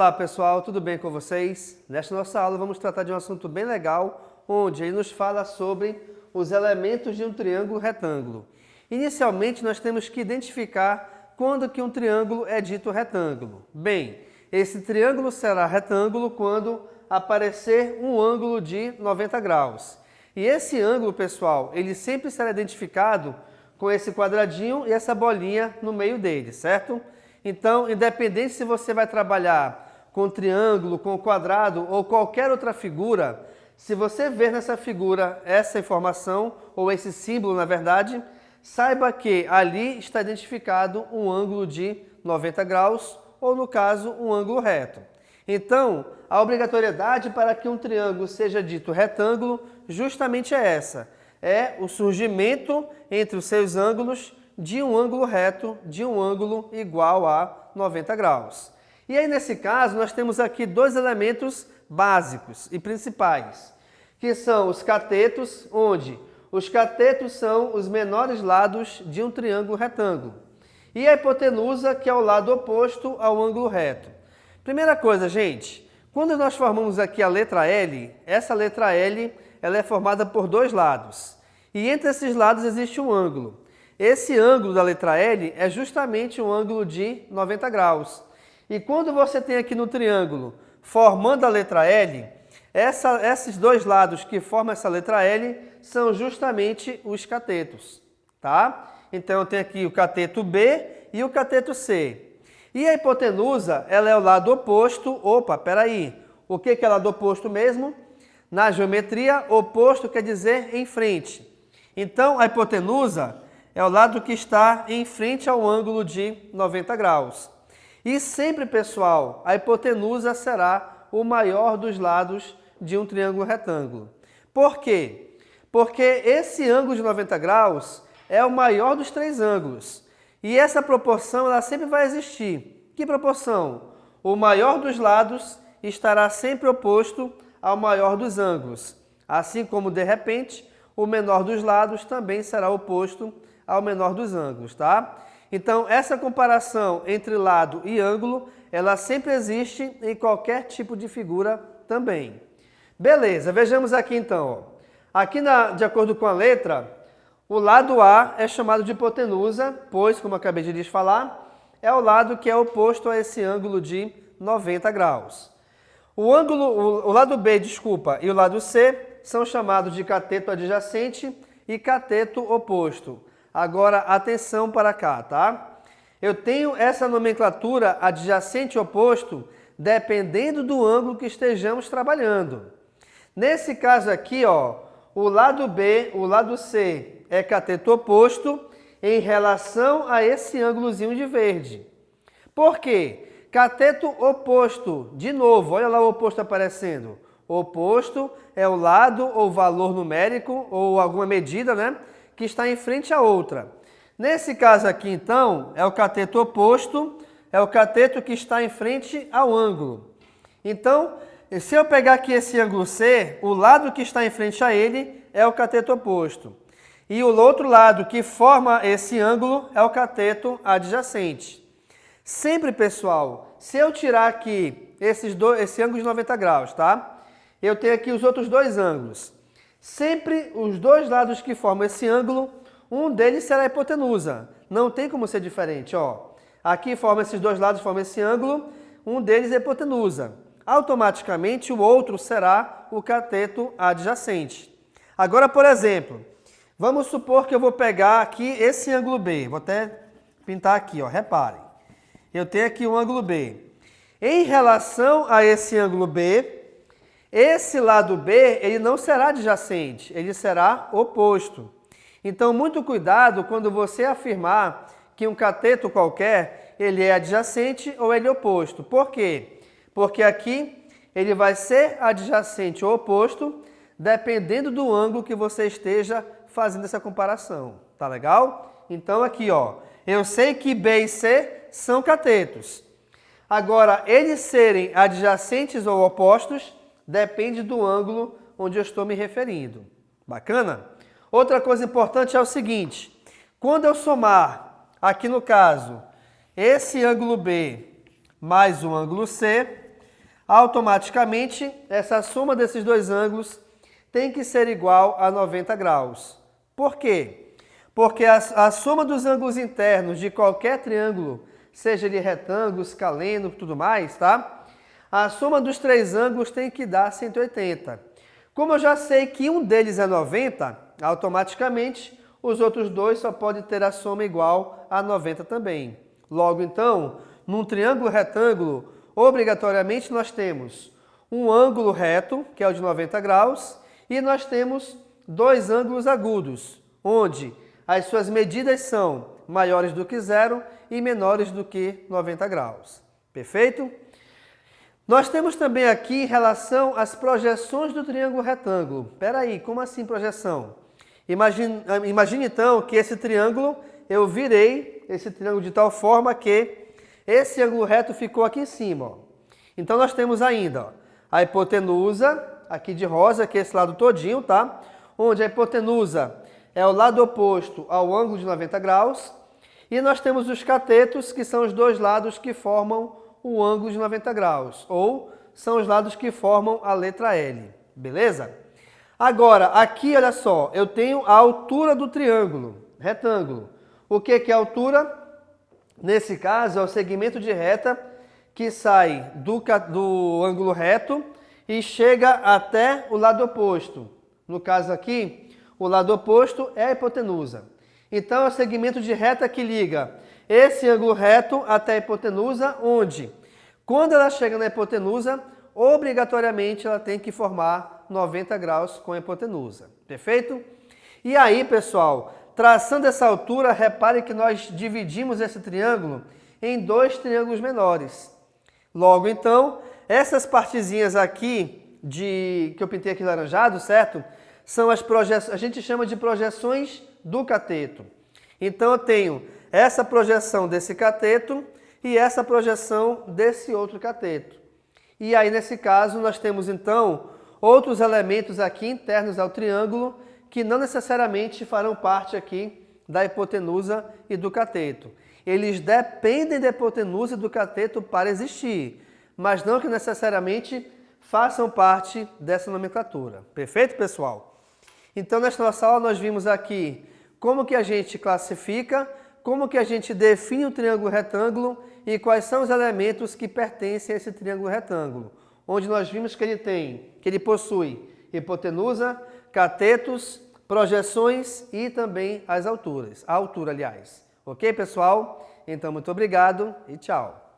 Olá pessoal, tudo bem com vocês? Nesta nossa aula vamos tratar de um assunto bem legal, onde ele nos fala sobre os elementos de um triângulo retângulo. Inicialmente nós temos que identificar quando que um triângulo é dito retângulo. Bem, esse triângulo será retângulo quando aparecer um ângulo de 90 graus. E esse ângulo, pessoal, ele sempre será identificado com esse quadradinho e essa bolinha no meio dele, certo? Então, independente se você vai trabalhar com triângulo, com quadrado ou qualquer outra figura, se você ver nessa figura essa informação, ou esse símbolo na verdade, saiba que ali está identificado um ângulo de 90 graus, ou no caso, um ângulo reto. Então, a obrigatoriedade para que um triângulo seja dito retângulo justamente é essa. É o surgimento entre os seus ângulos de um ângulo reto, de um ângulo igual a 90 graus. E aí, nesse caso, nós temos aqui dois elementos básicos e principais, que são os catetos, onde os catetos são os menores lados de um triângulo retângulo, e a hipotenusa, que é o lado oposto ao ângulo reto. Primeira coisa, gente, quando nós formamos aqui a letra L, essa letra L ela é formada por dois lados, e entre esses lados existe um ângulo. Esse ângulo da letra L é justamente um ângulo de 90 graus. E quando você tem aqui no triângulo, formando a letra L, esses dois lados que formam essa letra L são justamente os catetos, tá? Então eu tenho aqui o cateto B e o cateto C. E a hipotenusa, ela é o lado oposto. Opa, peraí. O que é o lado oposto mesmo? Na geometria, oposto quer dizer em frente. Então a hipotenusa é o lado que está em frente ao ângulo de 90 graus. E sempre, pessoal, a hipotenusa será o maior dos lados de um triângulo retângulo. Por quê? Porque esse ângulo de 90 graus é o maior dos três ângulos. E essa proporção ela sempre vai existir. Que proporção? O maior dos lados estará sempre oposto ao maior dos ângulos. Assim como, de repente, o menor dos lados também será oposto ao menor dos ângulos, tá? Então, essa comparação entre lado e ângulo, ela sempre existe em qualquer tipo de figura também. Beleza, vejamos aqui então. Ó. Aqui, de acordo com a letra, o lado A é chamado de hipotenusa, pois, como eu acabei de lhes falar, é o lado que é oposto a esse ângulo de 90 graus. O lado B, desculpa, e o lado C são chamados de cateto adjacente e cateto oposto. Agora, atenção para cá, tá? Eu tenho essa nomenclatura adjacente e oposto dependendo do ângulo que estejamos trabalhando. Nesse caso aqui, ó, o lado B, o lado C é cateto oposto em relação a esse ângulozinho de verde. Por quê? Cateto oposto, de novo, olha lá o oposto aparecendo. O oposto é o lado ou valor numérico ou alguma medida, né? Que está em frente à outra. Nesse caso aqui, então, é o cateto oposto, é o cateto que está em frente ao ângulo. Então, se eu pegar aqui esse ângulo C, o lado que está em frente a ele é o cateto oposto. E o outro lado que forma esse ângulo é o cateto adjacente. Sempre, pessoal, se eu tirar aqui esse ângulo de 90 graus, tá? Eu tenho aqui os outros dois ângulos. Sempre os dois lados que formam esse ângulo, um deles será a hipotenusa. Não tem como ser diferente, ó. Aqui forma esses dois lados, forma esse ângulo, um deles é a hipotenusa. Automaticamente o outro será o cateto adjacente. Agora, por exemplo, vamos supor que eu vou pegar aqui esse ângulo B. Vou até pintar aqui, ó, reparem. Eu tenho aqui o ângulo B. Em relação a esse ângulo B, esse lado B, ele não será adjacente, ele será oposto. Então, muito cuidado quando você afirmar que um cateto qualquer, ele é adjacente ou ele é oposto. Por quê? Porque aqui ele vai ser adjacente ou oposto, dependendo do ângulo que você esteja fazendo essa comparação. Tá legal? Então, aqui, ó, eu sei que B e C são catetos. Agora, eles serem adjacentes ou opostos, depende do ângulo onde eu estou me referindo. Bacana? Outra coisa importante é o seguinte, quando eu somar, aqui no caso, esse ângulo B mais o ângulo C, automaticamente essa soma desses dois ângulos tem que ser igual a 90 graus. Por quê? Porque a soma dos ângulos internos de qualquer triângulo, seja ele retângulo, escaleno, tudo mais, tá? A soma dos três ângulos tem que dar 180. Como eu já sei que um deles é 90, automaticamente os outros dois só podem ter a soma igual a 90 também. Logo, então, num triângulo retângulo, obrigatoriamente nós temos um ângulo reto, que é o de 90 graus, e nós temos dois ângulos agudos, onde as suas medidas são maiores do que zero e menores do que 90 graus. Perfeito? Nós temos também aqui em relação às projeções do triângulo retângulo. Espera aí, como assim projeção? Imagine então que esse triângulo, eu virei esse triângulo de tal forma que esse ângulo reto ficou aqui em cima. Ó. Então nós temos ainda ó, a hipotenusa, aqui de rosa, que é esse lado todinho, tá? Onde a hipotenusa é o lado oposto ao ângulo de 90 graus. E nós temos os catetos, que são os dois lados que formam o ângulo de 90 graus, ou são os lados que formam a letra L, beleza? Agora, aqui, olha só, eu tenho a altura do triângulo, retângulo. O que é a altura? Nesse caso, é o segmento de reta que sai do ângulo reto e chega até o lado oposto. No caso aqui, o lado oposto é a hipotenusa. Então, é o segmento de reta que liga esse ângulo reto até a hipotenusa, onde, quando ela chega na hipotenusa, obrigatoriamente ela tem que formar 90 graus com a hipotenusa. Perfeito? E aí, pessoal, traçando essa altura, repare que nós dividimos esse triângulo em dois triângulos menores. Logo, então, essas partezinhas aqui, que eu pintei aqui laranjado, certo? São as projeções, a gente chama de projeções do cateto. Então, eu tenho essa projeção desse cateto e essa projeção desse outro cateto. E aí, nesse caso, nós temos, então, outros elementos aqui internos ao triângulo que não necessariamente farão parte aqui da hipotenusa e do cateto. Eles dependem da hipotenusa e do cateto para existir, mas não que necessariamente façam parte dessa nomenclatura. Perfeito, pessoal? Então, nesta nossa aula, nós vimos aqui como que a gente classifica, como que a gente define o triângulo retângulo e quais são os elementos que pertencem a esse triângulo retângulo, onde nós vimos que ele possui hipotenusa, catetos, projeções e também as alturas, a altura, aliás. Ok, pessoal? Então, muito obrigado e tchau!